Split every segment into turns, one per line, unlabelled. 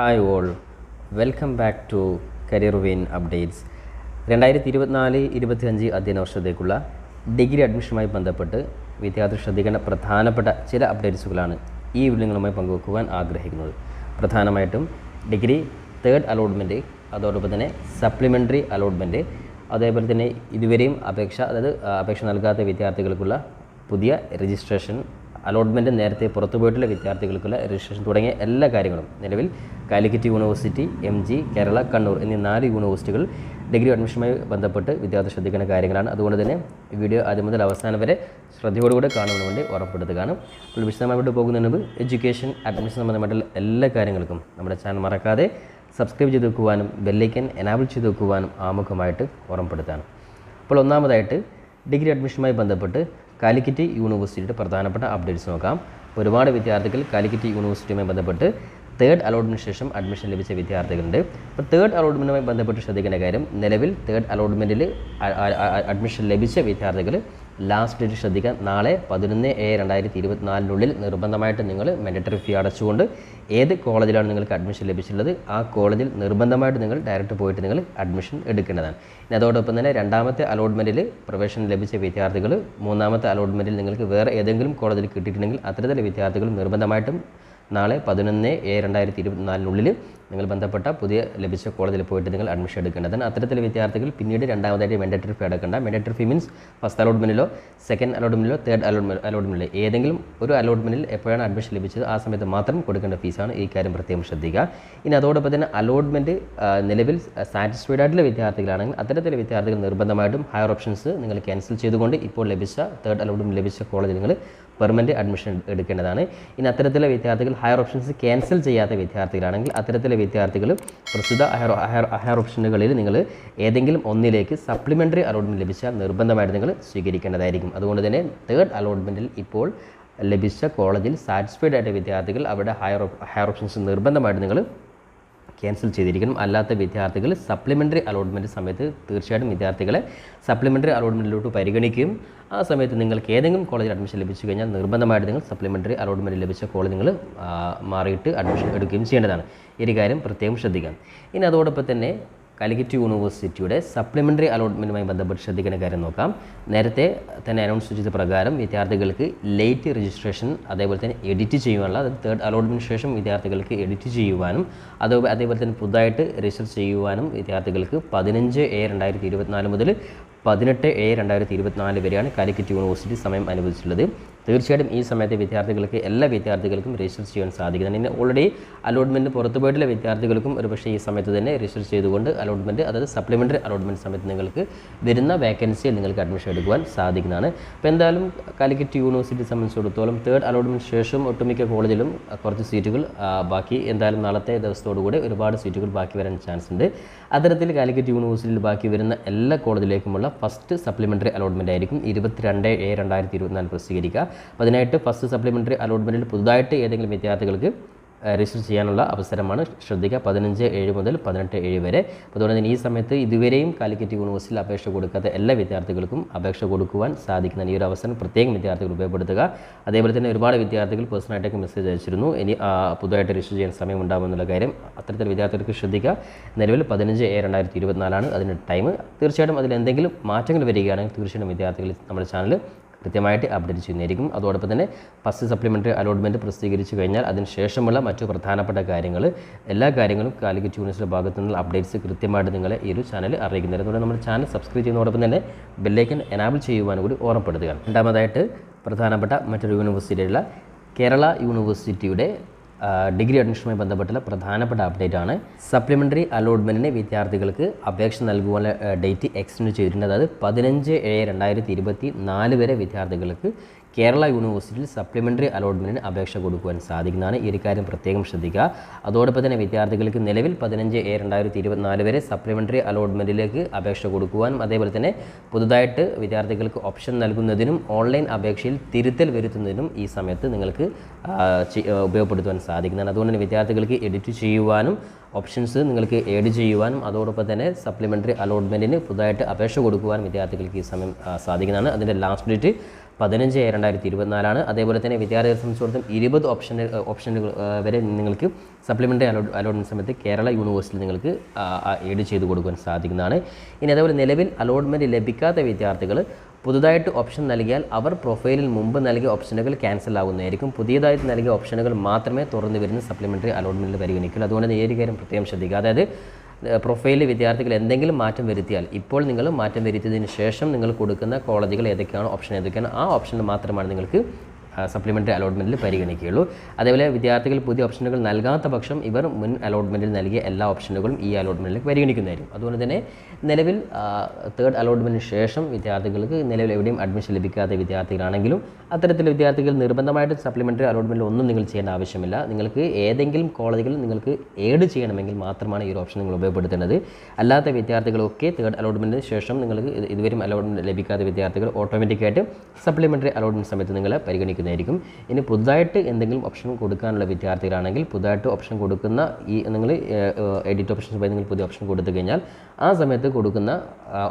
Hi all, welcome back to Career Vein updates. 2024-25 അധ്യയന വർഷത്തേക്കുള്ള degree അഡ്മിഷനുമായി ബന്ധപ്പെട്ട് വിദ്യാർത്ഥികൾ ശ്രദ്ധിക്കേണ്ട പ്രധാനപ്പെട്ട ചില അപ്ഡേറ്റ്സുകളാണ് ഈ വീഡിയോകളുമായി പങ്കുവെക്കുവാൻ ആഗ്രഹിക്കുന്നത്. പ്രധാനമായിട്ടും ഡിഗ്രി തേർഡ് അലോട്ട്മെൻറ്റ്, അതോടൊപ്പം തന്നെ സപ്ലിമെൻ്ററി അലോട്ട്മെൻറ്റ്, അതേപോലെ തന്നെ ഇതുവരെയും അപേക്ഷ നൽകാത്ത വിദ്യാർത്ഥികൾക്കുള്ള പുതിയ രജിസ്ട്രേഷൻ, അലോട്ട്മെൻറ്റ് നേരത്തെ പുറത്തു പോയിട്ടുള്ള വിദ്യാർത്ഥികൾക്കുള്ള രജിസ്ട്രേഷൻ തുടങ്ങിയ എല്ലാ കാര്യങ്ങളും നിലവിൽ കാലിക്കറ്റ് യൂണിവേഴ്സിറ്റി, MG, കേരള, കണ്ണൂർ എന്നീ 4 യൂണിവേഴ്സിറ്റികൾ ഡിഗ്രി അഡ്മിഷനുമായി ബന്ധപ്പെട്ട് വിദ്യാർത്ഥി ശ്രദ്ധിക്കേണ്ട കാര്യങ്ങളാണ്. അതുകൊണ്ട് തന്നെ വീഡിയോ ആദ്യം മുതൽ അവസാനം വരെ ശ്രദ്ധയോടുകൂടെ കാണുന്നതിന് വേണ്ടി ഉറപ്പെടുത്തുകയാണ്. അപ്പോൾ വിശദമായിട്ട് പോകുന്നതിന് മുമ്പ് എഡ്യൂക്കേഷൻ, അഡ്മിഷൻ സംബന്ധമായിട്ടുള്ള എല്ലാ കാര്യങ്ങൾക്കും നമ്മുടെ ചാനൽ മറക്കാതെ സബ്സ്ക്രൈബ് ചെയ്ത് വെക്കുവാനും ബെല്ലൈക്കൻ എനാബിൾ ചെയ്ത് വെക്കുവാനും ആമുഖമായിട്ട് ഓർമ്മപ്പെടുത്താണ്. അപ്പോൾ ഒന്നാമതായിട്ട് ഡിഗ്രി അഡ്മിഷനുമായി ബന്ധപ്പെട്ട് കാലിക്കറ്റ് യൂണിവേഴ്സിറ്റിയുടെ പ്രധാനപ്പെട്ട അപ്ഡേറ്റ്സ് നോക്കാം. ഒരുപാട് വിദ്യാർത്ഥികൾ കാലിക്കറ്റ് യൂണിവേഴ്സിറ്റിയുമായി ബന്ധപ്പെട്ട് തേർഡ് അലോട്ട്മെൻറ്റിന് ശേഷം അഡ്മിഷൻ ലഭിച്ച വിദ്യാർത്ഥികളുണ്ട്. അപ്പോൾ തേർഡ് അലോട്ട്മെൻറ്റുമായി ബന്ധപ്പെട്ട് ശ്രദ്ധിക്കേണ്ട കാര്യം, നിലവിൽ തേർഡ് അലോട്ട്മെൻറ്റിൽ അഡ്മിഷൻ ലഭിച്ച വിദ്യാർത്ഥികൾ ലാസ്റ്റ് ഡേറ്റ് ശ്രദ്ധിക്കാൻ, നാളെ 11/7/2024 നിർബന്ധമായിട്ട് നിങ്ങൾ മാൻഡേറ്ററി ഫീ അടച്ചുകൊണ്ട് ഏത് കോളേജിലാണ് നിങ്ങൾക്ക് അഡ്മിഷൻ ലഭിച്ചിട്ടുള്ളത് ആ കോളേജിൽ നിർബന്ധമായിട്ട് നിങ്ങൾ ഡയറക്റ്റ് പോയിട്ട് നിങ്ങൾ അഡ്മിഷൻ എടുക്കേണ്ടതാണ്. ഇനി അതോടൊപ്പം തന്നെ രണ്ടാമത്തെ അലോട്ട്മെൻറ്റിൽ പ്രവേശനം ലഭിച്ച വിദ്യാർത്ഥികൾ മൂന്നാമത്തെ അലോട്ട്മെൻറ്റിൽ നിങ്ങൾക്ക് വേറെ ഏതെങ്കിലും കോളേജിൽ കിട്ടിയിട്ടുണ്ടെങ്കിൽ അത്തരത്തിലുള്ള വിദ്യാർത്ഥികൾ നിർബന്ധമായിട്ടും നാളെ 11/7/2024 നിങ്ങൾ ബന്ധപ്പെട്ട പുതിയ ലഭിച്ച കോളേജിൽ പോയിട്ട് നിങ്ങൾ അഡ്മിഷൻ എടുക്കേണ്ടതാണ്. അത്തരത്തിലുള്ള വിദ്യാർത്ഥികൾ പിന്നീട് രണ്ടാമതായിട്ട് മാൻഡേറ്ററി ഫീ അടക്കേണ്ട. മാൻഡേറ്ററി ഫീ മീൻസ് ഫസ്റ്റ് അലോട്ട്മെൻറ്റിലോ സെക്കൻഡ് അലോട്ട്മെൻറ്റിലോ തേർഡ് അലോട്ട്മെൻറ്റിലോ ഏതെങ്കിലും ഒരു അലോട്ട്മെൻറ്റിൽ എപ്പോഴാണ് അഡ്മിഷൻ ലഭിച്ചത് ആ സമയത്ത് മാത്രം കൊടുക്കേണ്ട ഫീസാണ്. ഈ കാര്യം പ്രത്യേകം ശ്രദ്ധിക്കുക. ഇനി അതോടൊപ്പം തന്നെ അലോട്ട്മെൻറ്റ് നിലവിൽ സാറ്റിസ്ഫൈഡ് ആയിട്ടുള്ള വിദ്യാർത്ഥികളാണെങ്കിൽ അത്തരത്തിലുള്ള വിദ്യാർത്ഥികൾ നിർബന്ധമായിട്ടും ഹയർ ഓപ്ഷൻസ് നിങ്ങൾ ക്യാൻസൽ ചെയ്തുകൊണ്ട് ഇപ്പോൾ ലഭിച്ച തേർഡ് അലോട്ട്മെൻറ്റ് ലഭിച്ച കോളേജിൽ നിങ്ങൾ പെർമനൻറ്റ് അഡ്മിഷൻ എടുക്കേണ്ടതാണ്. ഇനി അത്തരത്തിലുള്ള വിദ്യാർത്ഥികൾ ഹയർ ഓപ്ഷൻസ് ക്യാൻസൽ ചെയ്യാത്ത വിദ്യാർത്ഥികളാണെങ്കിൽ അത്തരത്തിലുള്ള വിദ്യാർത്ഥികൾ പ്രസ്തുത ഹയർ ഓപ്ഷനുകളിൽ നിങ്ങൾ ഏതെങ്കിലും ഒന്നിലേക്ക് സപ്ലിമെൻ്ററി അലോട്ട്മെൻറ്റ് ലഭിച്ചാൽ നിർബന്ധമായിട്ട് നിങ്ങൾ സ്വീകരിക്കേണ്ടതായിരിക്കും. അതുകൊണ്ട് തന്നെ തേർഡ് അലോട്ട്മെൻറ്റിൽ ഇപ്പോൾ ലഭിച്ച കോളേജിൽ സാറ്റിസ്ഫൈഡ് ആയിട്ട് വിദ്യാർത്ഥികൾ അവിടെ ഹയർ ഓപ്ഷൻസ് നിർബന്ധമായിട്ട് നിങ്ങൾ ക്യാൻസൽ ചെയ്തിരിക്കണം. അല്ലാത്ത വിദ്യാർത്ഥികൾ സപ്ലിമെൻ്ററി അലോട്ട്മെൻറ്റ് സമയത്ത് തീർച്ചയായിട്ടും വിദ്യാർത്ഥികളെ സപ്ലിമെൻ്ററി അലോട്ട്മെൻറ്റിലോട്ട് പരിഗണിക്കുകയും ആ സമയത്ത് നിങ്ങൾക്ക് ഏതെങ്കിലും കോളേജിൽ അഡ്മിഷൻ ലഭിച്ചു കഴിഞ്ഞാൽ നിർബന്ധമായിട്ട് നിങ്ങൾ സപ്ലിമെൻ്ററി അലോട്ട്മെൻറ്റ് ലഭിച്ച കോളേജ് നിങ്ങൾ മാറിയിട്ട് അഡ്മിഷൻ എടുക്കുകയും ചെയ്യേണ്ടതാണ്. ഈ ഒരു കാര്യം പ്രത്യേകം ശ്രദ്ധിക്കാം. ഇനി അതോടൊപ്പം തന്നെ കാലിക്കറ്റ് യൂണിവേഴ്സിറ്റിയുടെ സപ്ലിമെൻ്ററി അലോട്ട്മെൻറ്റുമായി ബന്ധപ്പെട്ട് ശ്രദ്ധിക്കുന്ന കാര്യം നോക്കാം. നേരത്തെ തന്നെ അനൗൺസ് ചെയ്ത പ്രകാരം വിദ്യാർത്ഥികൾക്ക് ലേറ്റ് രജിസ്ട്രേഷൻ, അതേപോലെ തന്നെ എഡിറ്റ് ചെയ്യുവാനുള്ള, അതായത് തേർഡ് അലോട്ട്മെൻറ്റിന് ശേഷം വിദ്യാർത്ഥികൾക്ക് എഡിറ്റ് ചെയ്യുവാനും അതേപോലെ തന്നെ പുതുതായിട്ട് രജിസ്റ്റർ ചെയ്യുവാനും വിദ്യാർത്ഥികൾക്ക് 15/7/2024 മുതൽ 18/7/2024 വരെയാണ് കാലിക്കറ്റ് യൂണിവേഴ്സിറ്റി സമയം അനുവദിച്ചിട്ടുള്ളത്. തീർച്ചയായിട്ടും ഈ സമയത്ത് എല്ലാ വിദ്യാർത്ഥികൾക്കും രജിസ്റ്റർ ചെയ്യാൻ സാധിക്കുന്നതാണ്. ഇനി ഓൾറെഡി അലോട്ട്മെൻറ്റ് പുറത്തു പോയിട്ടുള്ള വിദ്യാർത്ഥികൾക്കും ഒരുപക്ഷേ ഈ സമയത്ത് തന്നെ രജിസ്റ്റർ ചെയ്തുകൊണ്ട് അലോട്ട്മെൻറ്റ്, അതായത് സപ്ലിമെൻ്ററി അലോട്ട്മെൻറ്റ് സമയത്ത് നിങ്ങൾക്ക് വരുന്ന വേക്കൻസിയിൽ നിങ്ങൾക്ക് അഡ്മിഷൻ എടുക്കുവാൻ സാധിക്കുന്നതാണ്. അപ്പോൾ എന്തായാലും കാലിക്കറ്റ് യൂണിവേഴ്സിറ്റി സംബന്ധിച്ചിടത്തോളം തേർഡ് അലോട്ട്മെൻറ്റ് ശേഷം ഒട്ടുമിക്ക കോളേജിലും കുറച്ച് സീറ്റുകൾ ബാക്കി, എന്തായാലും നാളത്തെ ദിവസത്തോടുകൂടി ഒരുപാട് സീറ്റുകൾ ബാക്കി വരാൻ ചാൻസ് ഉണ്ട്. അത്തരത്തിൽ കാലിക്കറ്റ് യൂണിവേഴ്സിറ്റിയിൽ ബാക്കി വരുന്ന എല്ലാ കോളേജിലേക്കുമുള്ള ഫസ്റ്റ് സപ്ലിമെൻ്ററി അലോട്ട്മെൻറ്റ് ആയിരിക്കും 22/7/2024 പ്രസിദ്ധീകരിക്കുക. അപ്പോൾ അതിനായിട്ട് ഫസ്റ്റ് സപ്ലിമെൻ്ററി അലോട്ട്മെൻറ്റിൽ പുതുതായിട്ട് ഏതെങ്കിലും വിദ്യാർത്ഥികൾക്ക് രജിസ്റ്റർ ചെയ്യാനുള്ള അവസരമാണ്. ശ്രദ്ധിക്കുക, 15/7 മുതൽ 18/7 വരെ. അതുകൊണ്ട് തന്നെ ഈ സമയത്ത് ഇതുവരെയും കാലിക്കറ്റ് യൂണിവേഴ്സിറ്റിയിൽ അപേക്ഷ കൊടുക്കാത്ത എല്ലാ വിദ്യാർത്ഥികൾക്കും അപേക്ഷ കൊടുക്കുവാൻ സാധിക്കുന്ന ഈ ഒരു അവസരം പ്രത്യേകം വിദ്യാർത്ഥികൾ ഉപയോഗപ്പെടുത്തുക. അതേപോലെ തന്നെ ഒരുപാട് വിദ്യാർത്ഥികൾ പേഴ്സണലായിട്ടൊക്കെ മെസ്സേജ് അയച്ചിരുന്നു, ഇനി പുതുതായിട്ട് രജിസ്റ്റർ ചെയ്യാൻ സമയം ഉണ്ടാകുമെന്നുള്ള കാര്യം. അത്തരത്തിൽ വിദ്യാർത്ഥികൾക്ക് ശ്രദ്ധിക്കുക. നിലവിൽ 15/7/2024 അതിൻ്റെ ടൈം. തീർച്ചയായിട്ടും അതിൽ എന്തെങ്കിലും മാറ്റങ്ങൾ വരികയാണെങ്കിൽ തീർച്ചയായിട്ടും വിദ്യാർത്ഥികൾ നമ്മുടെ ചാനൽ കൃത്യമായിട്ട് അപ്ഡേറ്റ് ചെയ്യുന്നതായിരിക്കും. അതോടൊപ്പം തന്നെ ഫസ്റ്റ് സപ്ലിമെൻ്ററി അലോട്ട്മെൻറ്റ് പ്രസിദ്ധീകരിച്ചു കഴിഞ്ഞാൽ അതിന് ശേഷമുള്ള മറ്റു പ്രധാനപ്പെട്ട എല്ലാ കാര്യങ്ങളും കാലിക്കറ്റ് യൂണിവേഴ്സിറ്റിയുടെ ഭാഗത്തു നിന്നുള്ള അപ്ഡേറ്റ്സ് കൃത്യമായിട്ട് നിങ്ങളെ ഈ ഒരു ചാനൽ അറിയിക്കുന്നത്. അതുകൊണ്ട് നമ്മുടെ ചാനൽ സബ്സ്ക്രൈബ് ചെയ്യുന്നതോടൊപ്പം തന്നെ ബെല്ലൈക്കൻ എനാബിൾ ചെയ്യുവാനും കൂടി ഓർമ്മപ്പെടുത്തുക. രണ്ടാമതായിട്ട് പ്രധാനപ്പെട്ട മറ്റൊരു യൂണിവേഴ്സിറ്റിയുള്ള കേരള യൂണിവേഴ്സിറ്റിയുടെ ഡിഗ്രി അഡ്മിഷനുമായി ബന്ധപ്പെട്ടുള്ള പ്രധാനപ്പെട്ട അപ്ഡേറ്റ് ആണ്. സപ്ലിമെൻ്ററി അലോട്ട്മെൻറ്റിന് വിദ്യാർത്ഥികൾക്ക് അപേക്ഷ നൽകുവാനുള്ള ഡേറ്റ് എക്സ്റ്റെൻഡ് ചെയ്തിട്ടുണ്ട്. അതായത് 15/7/2024 വരെ വിദ്യാർത്ഥികൾക്ക് കേരള യൂണിവേഴ്സിറ്റിയിൽ സപ്ലിമെൻ്ററി അലോട്ട്മെൻറ്റിന് അപേക്ഷ കൊടുക്കുവാൻ സാധിക്കുന്നതാണ്. ഈ ഒരു കാര്യം പ്രത്യേകം ശ്രദ്ധിക്കുക. അതോടൊപ്പം തന്നെ വിദ്യാർത്ഥികൾക്ക് നിലവിൽ 15/7/2024 വരെ സപ്ലിമെൻ്ററി അലോട്ട്മെൻറ്റിലേക്ക് അപേക്ഷ കൊടുക്കുവാനും അതേപോലെ തന്നെ പുതുതായിട്ട് വിദ്യാർത്ഥികൾക്ക് ഓപ്ഷൻ നൽകുന്നതിനും ഓൺലൈൻ അപേക്ഷയിൽ തിരുത്തൽ വരുത്തുന്നതിനും ഈ സമയത്ത് നിങ്ങൾക്ക് ഉപയോഗപ്പെടുത്തുവാൻ സാധിക്കുന്നതാണ്. അതുകൊണ്ട് തന്നെ വിദ്യാർത്ഥികൾക്ക് എഡിറ്റ് ചെയ്യുവാനും ഓപ്ഷൻസ് നിങ്ങൾക്ക് ആഡ് ചെയ്യുവാനും അതോടൊപ്പം തന്നെ സപ്ലിമെൻ്ററി അലോട്ട്മെൻറ്റിന് പുതുതായിട്ട് അപേക്ഷ കൊടുക്കുവാനും വിദ്യാർത്ഥികൾക്ക് ഈ സമയം സാധിക്കുന്നതാണ്. അതിൻ്റെ ലാസ്റ്റ് ഡേറ്റ് 15/2024 അതേപോലെ തന്നെ വിദ്യാർത്ഥികളെ സംബന്ധിച്ചിടത്തോളം 20 ഓപ്ഷനുകൾ വരെ നിങ്ങൾക്ക് സപ്ലിമെൻ്ററി അലോട്ട്മെൻറ്റ് സമയത്ത് കേരള യൂണിവേഴ്സിറ്റിയിൽ നിങ്ങൾക്ക് ഏഡ് ചെയ്ത് കൊടുക്കാൻ സാധിക്കുന്നതാണ്. ഇനി അതേപോലെ നിലവിൽ അലോട്ട്മെൻറ്റ് ലഭിക്കാത്ത വിദ്യാർത്ഥികൾ പുതുതായിട്ട് ഓപ്ഷൻ നൽകിയാൽ അവർ പ്രൊഫൈലിൽ മുമ്പ് നൽകിയ ഓപ്ഷനുകൾ ക്യാൻസൽ ആകുന്നതായിരിക്കും. പുതിയതായിട്ട് നൽകിയ ഓപ്ഷനുകൾ മാത്രമേ തുറന്നു വരുന്ന സപ്ലിമെൻ്ററി അലോട്ട്മെൻറ്റിൽ പരിഗണിക്കുള്ളൂ. അതുകൊണ്ട് തന്നെ ഈ ഒരു കാര്യം പ്രത്യേകം ശ്രദ്ധിക്കുക. അതായത് പ്രൊഫൈലിൽ വിദ്യാർത്ഥികൾ എന്തെങ്കിലും മാറ്റം വരുത്തിയാൽ ഇപ്പോൾ നിങ്ങൾ മാറ്റം വരുത്തിയതിന് ശേഷം നിങ്ങൾ കൊടുക്കുന്ന കോളേജുകൾ ഏതൊക്കെയാണോ ഓപ്ഷൻ ഏതൊക്കെയാണ് ആ ഓപ്ഷനിൽ മാത്രമാണ് നിങ്ങൾക്ക് സപ്ലിമെൻ്ററി അലോട്ട്മെൻറ്റിൽ പരിഗണിക്കുകയുള്ളൂ. അതേപോലെ വിദ്യാർത്ഥികൾ പുതിയ ഓപ്ഷനുകൾ നൽകാത്ത പക്ഷം ഇവർ മുൻ അലോട്ട്മെൻറ്റിൽ നൽകിയ എല്ലാ ഓപ്ഷനുകളും ഈ അലോട്ട്മെൻറ്റിലേക്ക് പരിഗണിക്കുന്നതായിരിക്കും. അതുകൊണ്ട് തന്നെ നിലവിൽ തേർഡ് അലോട്ട്മെൻറ്റിന് ശേഷം വിദ്യാർത്ഥികൾക്ക് നിലവിൽ എവിടെയും അഡ്മിഷൻ ലഭിക്കാത്ത വിദ്യാർത്ഥികളാണെങ്കിലും അത്തരത്തിൽ വിദ്യാർത്ഥികൾ നിർബന്ധമായിട്ട് സപ്ലിമെൻ്ററി അലോട്ട്മെൻറ്റിൽ ഒന്നും നിങ്ങൾ ചെയ്യേണ്ട ആവശ്യമില്ല. നിങ്ങൾക്ക് ഏതെങ്കിലും കോളേജുകളിൽ നിങ്ങൾക്ക് ഏഡ് ചെയ്യണമെങ്കിൽ മാത്രമാണ് ഈ ഒരു ഓപ്ഷൻ നിങ്ങൾ ഉപയോഗപ്പെടുത്തേണ്ടത്. അല്ലാത്ത വിദ്യാർത്ഥികളൊക്കെ തേർഡ് അലോട്ട്മെൻറ്റിന് ശേഷം നിങ്ങൾക്ക് ഇതുവരെയും അലോട്ട്മെൻറ്റ് ലഭിക്കാത്ത വിദ്യാർത്ഥികൾ ഓട്ടോമാറ്റിക്കായിട്ട് സപ്ലിമെൻ്ററി അലോട്ട്മെൻറ്റ് സമയത്ത് നിങ്ങളെ പരിഗണിക്കുന്നതായിരിക്കും. ഇനി പുതുതായിട്ട് എന്തെങ്കിലും ഓപ്ഷൻ കൊടുക്കാനുള്ള വിദ്യാർത്ഥികളാണെങ്കിൽ പുതുതായിട്ട് ഓപ്ഷൻ കൊടുക്കുന്ന ഈ നിങ്ങൾ എഡിറ്റ് ഓപ്ഷൻസ് പോയി നിങ്ങൾ പുതിയ ഓപ്ഷൻ കൊടുത്തു കഴിഞ്ഞാൽ ആ സമയത്ത് കൊടുക്കുന്ന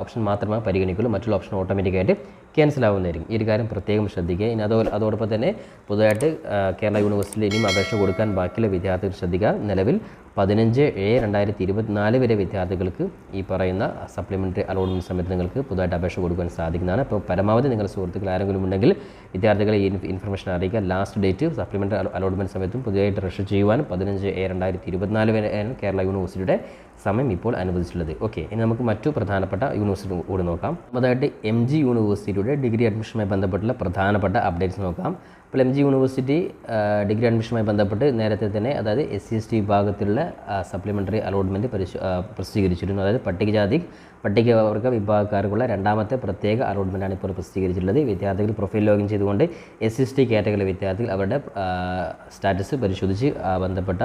ഓപ്ഷൻ മാത്രമേ പരിഗണിക്കുള്ളൂ. മറ്റുള്ള ഓപ്ഷൻ ഓട്ടോമാറ്റിക്കായിട്ട് ക്യാൻസൽ ആവുന്നതായിരിക്കും. ഈ ഒരു കാര്യം പ്രത്യേകം ശ്രദ്ധിക്കുക. ഇനി അതോടൊപ്പം തന്നെ പുതുതായിട്ട് കേരള യൂണിവേഴ്സിറ്റിയിൽ ഇനിയും അപേക്ഷ കൊടുക്കാൻ ബാക്കിയുള്ള വിദ്യാർത്ഥികൾ ശ്രദ്ധിക്കുക. നിലവിൽ 15/2024 വരെ വിദ്യാർത്ഥികൾക്ക് ഈ പറയുന്ന സപ്ലിമെൻ്ററി അലോട്ട്മെൻറ്റ് സമയത്ത് നിങ്ങൾക്ക് പുതുതായിട്ട് അപേക്ഷ കൊടുക്കാൻ സാധിക്കുന്നതാണ്. അപ്പോൾ പരമാവധി നിങ്ങളുടെ സുഹൃത്തുക്കൾ ആരെങ്കിലും ഉണ്ടെങ്കിൽ വിദ്യാർത്ഥികളെ ഈ ഇൻഫർമേഷൻ അറിയിക്കുക. ലാസ്റ്റ് ഡേറ്റ് സപ്ലിമെൻ്ററി അലോട്ട്മെൻറ്റ് സമയത്തും പുതിയതായിട്ട് രജിസ്റ്റർ ചെയ്യുവാൻ 15/2024 വരെയാണ് കേരള യൂണിവേഴ്സിറ്റിയുടെ സമയം ഇപ്പോൾ അനുവദിച്ചിട്ടുള്ളത്. ഓക്കെ, ഇനി നമുക്ക് മറ്റു പ്രധാനപ്പെട്ട യൂണിവേഴ്സിറ്റി കൂടി നോക്കാം. അതായത് MG യൂണിവേഴ്സിറ്റിയുടെ ഡിഗ്രി അഡ്മിഷനുമായി ബന്ധപ്പെട്ടുള്ള പ്രധാനപ്പെട്ട അപ്ഡേറ്റ്സ് നോക്കാം. അപ്പോൾ MG യൂണിവേഴ്സിറ്റി ഡിഗ്രി അഡ്മിഷനുമായി ബന്ധപ്പെട്ട് നേരത്തെ തന്നെ അതായത് SC/ST വിഭാഗത്തിലുള്ള സപ്ലിമെൻ്ററി അലോട്ട്മെൻറ്റ് പ്രസിദ്ധീകരിച്ചിരുന്നു. അതായത് പട്ടികവർഗ വിഭാഗക്കാർക്കുള്ള രണ്ടാമത്തെ പ്രത്യേക അലോട്ട്മെൻറ്റാണ് ഇപ്പോൾ പ്രസിദ്ധീകരിച്ചിട്ടുള്ളത്. വിദ്യാർത്ഥികൾ പ്രൊഫൈൽ ലോഗിൻ ചെയ്തുകൊണ്ട് SC/ST കാറ്റഗറി വിദ്യാർത്ഥികൾ അവരുടെ സ്റ്റാറ്റസ് പരിശോധിച്ച് ബന്ധപ്പെട്ട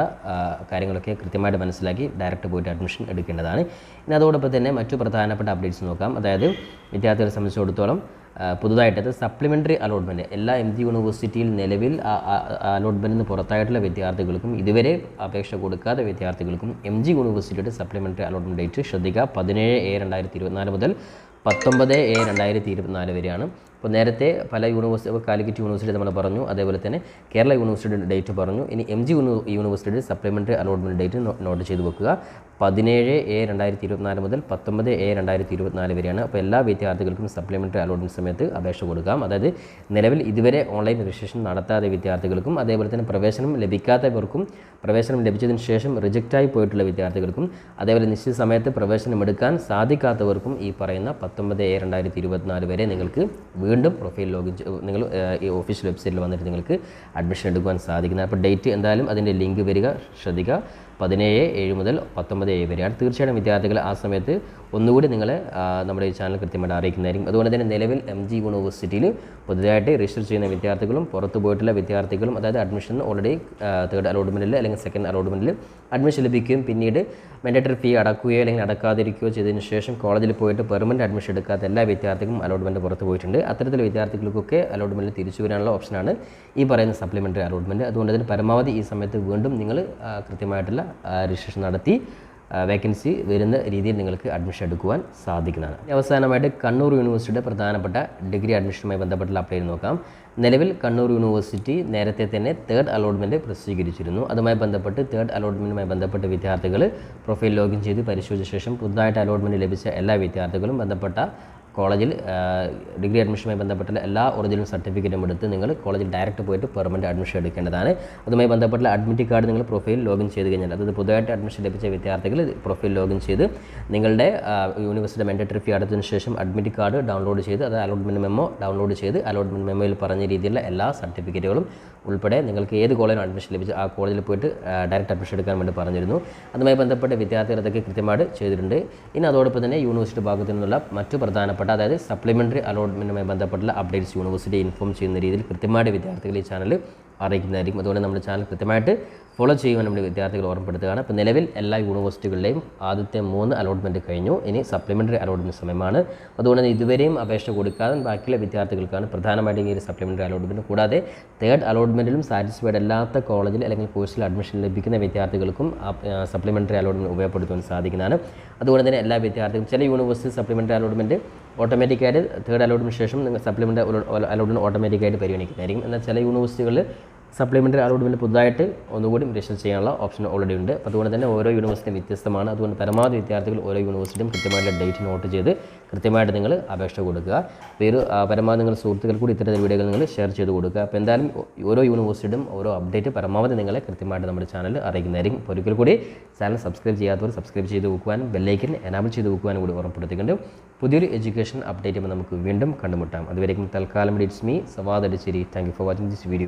കാര്യങ്ങളൊക്കെ കൃത്യമായിട്ട് മനസ്സിലാക്കി ഡയറക്റ്റ് പോയിട്ട് അഡ്മിഷൻ എടുക്കേണ്ടതാണ്. ഇനി അതോടൊപ്പം തന്നെ മറ്റു പ്രധാനപ്പെട്ട അപ്ഡേറ്റ്സ് നോക്കാം. അതായത് വിദ്യാർത്ഥികളെ സംബന്ധിച്ചിടത്തോളം പുതുതായിട്ട് സപ്ലിമെൻ്ററി അലോട്ട്മെൻറ്റ് എല്ലാ MG യൂണിവേഴ്സിറ്റിയിൽ നിലവിൽ അലോട്ട്മെൻറ്റിൽ നിന്ന് പുറത്തായിട്ടുള്ള വിദ്യാർത്ഥികൾക്കും ഇതുവരെ അപേക്ഷ കൊടുക്കാത്ത വിദ്യാർത്ഥികൾക്കും MG യൂണിവേഴ്സിറ്റിയുടെ സപ്ലിമെൻ്ററി അലോട്ട്മെൻറ്റ് ഡേറ്റ് ശ്രദ്ധിക്കുക 17/2024 മുതൽ 19/2024 വരെയാണ്. അപ്പോൾ നേരത്തെ പല യൂണിവേഴ്സിറ്റി കാലിക്കറ്റ് യൂണിവേഴ്സിറ്റി നമ്മൾ പറഞ്ഞു, അതേപോലെ തന്നെ കേരള യൂണിവേഴ്സിറ്റിയുടെ ഡേറ്റ് പറഞ്ഞു. ഇനി MG യൂണിവേഴ്സിറ്റിയുടെ സപ്ലിമെൻ്ററി അലോട്ട്മെൻറ്റ് ഡേറ്റ് നോട്ട് ചെയ്ത് വെക്കുക 17/2024 മുതൽ 19/2024 വരെയാണ്. അപ്പോൾ എല്ലാ വിദ്യാർത്ഥികൾക്കും സപ്ലിമെൻ്ററി അലോട്ട്മെൻറ്റ് സമയത്ത് അപേക്ഷ കൊടുക്കാം. അതായത് നിലവിൽ ഇതുവരെ ഓൺലൈൻ രജിസ്ട്രേഷൻ നടത്താത്ത വിദ്യാർത്ഥികൾക്കും അതേപോലെ തന്നെ പ്രവേശനം ലഭിക്കാത്തവർക്കും പ്രവേശനം ലഭിച്ചതിന് ശേഷം റിജക്റ്റായി പോയിട്ടുള്ള വിദ്യാർത്ഥികൾക്കും അതേപോലെ നിശ്ചിത സമയത്ത് പ്രവേശനം എടുക്കാൻ സാധിക്കാത്തവർക്കും ഈ പറയുന്ന 19/2024 വരെ നിങ്ങൾക്ക് വീണ്ടും പ്രൊഫൈൽ ലോഗിൻ നിങ്ങൾ ഈ ഒഫീഷ്യൽ വെബ്സൈറ്റിൽ വന്നിട്ട് നിങ്ങൾക്ക് അഡ്മിഷൻ എടുക്കുവാൻ സാധിക്കുന്നത്. അപ്പോൾ ഡേറ്റ് എന്തായാലും അതിൻ്റെ ലിങ്ക് വരിക ശ്രദ്ധിക്കുക 17/7 മുതൽ 19/7 വരെയാണ്. തീർച്ചയായിട്ടും വിദ്യാർത്ഥികൾ ആ സമയത്ത് ഒന്നുകൂടി നിങ്ങളെ നമ്മുടെ ഈ ചാനൽ കൃത്യമായിട്ട് അറിയിക്കുന്നതായിരിക്കും. അതുകൊണ്ട് തന്നെ നിലവിൽ MG യൂണിവേഴ്സിറ്റിയിൽ പുതുതായിട്ട് രജിസ്റ്റർ ചെയ്യുന്ന വിദ്യാർത്ഥികളും പുറത്തു പോയിട്ടുള്ള വിദ്യാർത്ഥികളും അതായത് അഡ്മിഷൻ ഓൾറെഡി തേർഡ് അലോട്ട്മെൻറ്റിൽ അല്ലെങ്കിൽ സെക്കൻഡ് അലോട്ട്മെൻറ്റിൽ അഡ്മിഷൻ ലഭിക്കുകയും പിന്നീട് മാൻഡേറ്ററി ഫീ അടക്കുകയോ അല്ലെങ്കിൽ അടക്കാതിരിക്കുകയോ ചെയ്തതിന് ശേഷം കോളേജിൽ പോയിട്ട് പെർമനൻറ്റ് അഡ്മിഷൻ എടുക്കാത്ത എല്ലാ വിദ്യാർത്ഥികളും അലോട്ട്മെൻറ്റ് പുറത്ത് പോയിട്ടുണ്ട്. അത്തരത്തിൽ വിദ്യാർത്ഥികൾക്കൊക്കെ അലോട്ട്മെൻറ്റിൽ തിരിച്ചു വരാനുള്ള ഓപ്ഷനാണ് ഈ പറയുന്ന സപ്ലിമെൻ്ററി അലോട്ട്മെൻറ്റ്. അതുകൊണ്ട് തന്നെ പരമാവധി ഈ സമയത്ത് വീണ്ടും നിങ്ങൾ കൃത്യമായിട്ടുള്ള രജിസ്ട്രേഷൻ നടത്തി വേക്കൻസി വരുന്ന രീതിയിൽ നിങ്ങൾക്ക് അഡ്മിഷൻ എടുക്കുവാൻ സാധിക്കുന്നതാണ്. അവസാനമായിട്ട് കണ്ണൂർ യൂണിവേഴ്സിറ്റിയുടെ പ്രധാനപ്പെട്ട ഡിഗ്രി അഡ്മിഷനുമായി ബന്ധപ്പെട്ടുള്ള അപ്ഡേറ്റ് നോക്കാം. നിലവിൽ കണ്ണൂർ യൂണിവേഴ്സിറ്റി നേരത്തെ തന്നെ തേർഡ് അലോട്ട്മെൻറ്റ് പ്രസിദ്ധീകരിച്ചിരുന്നു. അതുമായി ബന്ധപ്പെട്ട് തേർഡ് അലോട്ട്മെൻറ്റുമായി ബന്ധപ്പെട്ട് വിദ്യാർത്ഥികൾ പ്രൊഫൈൽ ലോഗിൻ ചെയ്ത് പരിശോധിച്ച ശേഷം പുതുതായിട്ട് അലോട്ട്മെൻറ്റ് ലഭിച്ച എല്ലാ വിദ്യാർത്ഥികളും ബന്ധപ്പെട്ട കോളേജിൽ ഡിഗ്രി അഡ്മിഷനുമായി ബന്ധപ്പെട്ട എല്ലാ ഒറിജിനൽ സർട്ടിഫിക്കറ്റും എടുത്ത് നിങ്ങൾ കോളേജിൽ ഡയറക്റ്റ് പോയിട്ട് പെർമനൻറ്റ് അഡ്മിഷൻ എടുക്കേണ്ടതാണ്. അതുമായി ബന്ധപ്പെട്ട അഡ്മിറ്റ് കാർഡ് നിങ്ങൾ പ്രൊഫൈൽ ലോഗിൻ ചെയ്ത് കഴിഞ്ഞാൽ അതായത് പുതുതായിട്ട് അഡ്മിഷൻ ലഭിച്ച വിദ്യാർത്ഥികൾ പ്രൊഫൈൽ ലോഗിൻ ചെയ്ത് നിങ്ങളുടെ യൂണിവേഴ്സിറ്റി മാൻഡേറ്ററി ഫീ അടച്ചതിന് ശേഷം അഡ്മിറ്റ് കാർഡ് ഡൗൺലോഡ് ചെയ്ത് അത് അലോട്ട്മെൻറ്റ് മെമ്മോ ഡൗൺലോഡ് ചെയ്ത് അലോട്ട്മെൻറ്റ് മെമ്മോയിൽ പറഞ്ഞ രീതിയിലുള്ള എല്ലാ സർട്ടിഫിക്കറ്റുകളും ഉൾപ്പെടെ നിങ്ങൾക്ക് ഏത് കോളേജിൽ അഡ്മിഷൻ ലഭിച്ച ആ കോളേജിൽ പോയിട്ട് ഡയറക്റ്റ് അഡ്മിഷൻ എടുക്കാൻ വേണ്ടി പറഞ്ഞിരുന്നു. അതുമായി ബന്ധപ്പെട്ട വിദ്യാർത്ഥികൾ അതൊക്കെ കൃത്യമായിട്ട് ചെയ്തിട്ടുണ്ട്. ഇനി അതോടൊപ്പം തന്നെ യൂണിവേഴ്സിറ്റി ഭാഗത്തു നിന്നുള്ള മറ്റു പ്രധാനപ്പെട്ട അതായത് സപ്ലിമെൻ്ററി അലോട്ട്മെൻറ്റുമായി ബന്ധപ്പെട്ടുള്ള അപ്ഡേറ്റ്സ് യൂണിവേഴ്സിറ്റി ഇൻഫോം ചെയ്യുന്ന രീതിയിൽ കൃത്യമായിട്ട് വിദ്യാർത്ഥികൾ ഈ ചാനൽ അറിയിക്കുന്നതായിരിക്കും. അതുകൊണ്ട് നമ്മുടെ ചാനൽ കൃത്യമായിട്ട് ഫോളോ ചെയ്യുവാൻ നമ്മുടെ വിദ്യാർത്ഥികൾ ഓർമ്മപ്പെടുത്തുകയാണ്. അപ്പോൾ നിലവിൽ എല്ലാ യൂണിവേഴ്സിറ്റികളുടെയും ആദ്യത്തെ 3 അലോട്ട്മെൻറ്റ് കഴിഞ്ഞു. ഇനി സപ്ലിമെൻ്ററി അലോട്ട്മെൻറ്റ് സമയമാണ്. അതുകൊണ്ട് തന്നെ ഇതുവരെയും അപേക്ഷ കൊടുക്കാതെ ബാക്കിയുള്ള വിദ്യാർത്ഥികൾക്കാണ് പ്രധാനമായിട്ടും ഈ ഒരു സപ്ലിമെൻ്ററി അലോട്ട്മെൻറ്റ്. കൂടാതെ തേർഡ് അലോട്ട്മെൻറ്റിലും സാറ്റിസ്ഫൈഡ് അല്ലാത്ത കോളേജിൽ അല്ലെങ്കിൽ കോഴ്സിൽ അഡ്മിഷൻ ലഭിക്കുന്ന വിദ്യാർത്ഥികൾക്കും സപ്ലിമെൻ്ററി അലോട്ട്മെൻറ്റ് ഉപയോഗപ്പെടുത്താൻ സാധിക്കുന്നതാണ്. അതുകൊണ്ട് തന്നെ എല്ലാ വിദ്യാർത്ഥികളും ചില യൂണിവേഴ്സിറ്റി സപ്ലിമെൻ്ററി അലോട്ട്മെൻറ്റ് ഓട്ടോമാറ്റിക്കായിട്ട് തേർഡ് അലോട്ട്മെൻറ്റ് ശേഷം നിങ്ങൾ സപ്ലിമെൻ്റ് അലോട്ട്മെൻറ്റ് ഓട്ടോമാറ്റിക്കായിട്ട് പരിഗണിക്കുന്നതായിരിക്കും. എന്നാൽ ചില യൂണിവേഴ്സിറ്റികളിൽ സപ്ലിമെൻ്ററി അലോട്ട്മെൻറ്റ് പുതുതായിട്ട് ഒന്നുകൂടി രജിസ്റ്റർ ചെയ്യാനുള്ള ഓപ്ഷൻ ഓൾറെഡി ഉണ്ട്. അപ്പോൾ അതുകൊണ്ട് തന്നെ ഓരോ യൂണിവേഴ്സിറ്റിയും വ്യത്യസ്തമാണ്. അതുകൊണ്ട് പരമാവധി വിദ്യാർത്ഥികൾ ഓരോ യൂണിവേഴ്സിറ്റിയും കൃത്യമായിട്ടുള്ള ഡേറ്റ് നോട്ട് ചെയ്ത് കൃത്യമായിട്ട് നിങ്ങൾ അപേക്ഷ കൊടുക്കുക. പരമാവധി നിങ്ങൾ സുഹൃത്തുക്കൾ കൂടി ഇത്തരത്തിൽ വീഡിയോകൾ നിങ്ങൾ ഷെയർ ചെയ്ത് കൊടുക്കുക. അപ്പോൾ എന്തായാലും ഓരോ യൂണിവേഴ്സിറ്റിയും ഓരോ അപ്ഡേറ്റ് പരമാവധി നിങ്ങളെ കൃത്യമായിട്ട് നമ്മുടെ ചാനൽ അറിയിക്കുന്നതായിരിക്കും. അപ്പോൾ ഒരിക്കൽ കൂടി ചാനൽ സബ്സ്ക്രൈബ് ചെയ്യാത്തവർ സബ്സ്ക്രൈബ് ചെയ്ത് വെക്കുവാനും ബെല്ലൈക്കൻ എനാബിൾ ചെയ്ത് വെക്കുവാനും കൂടി ഓർമ്മപ്പെടുത്തിക്കൊണ്ട് പുതിയൊരു എഡ്യൂക്കേഷൻ അപ്ഡേറ്റ് നമുക്ക് വീണ്ടും കണ്ടുമുട്ടാം. അതുവരെയും തൽക്കാലം it's me Sawad Adichery. Thank you for watching this video.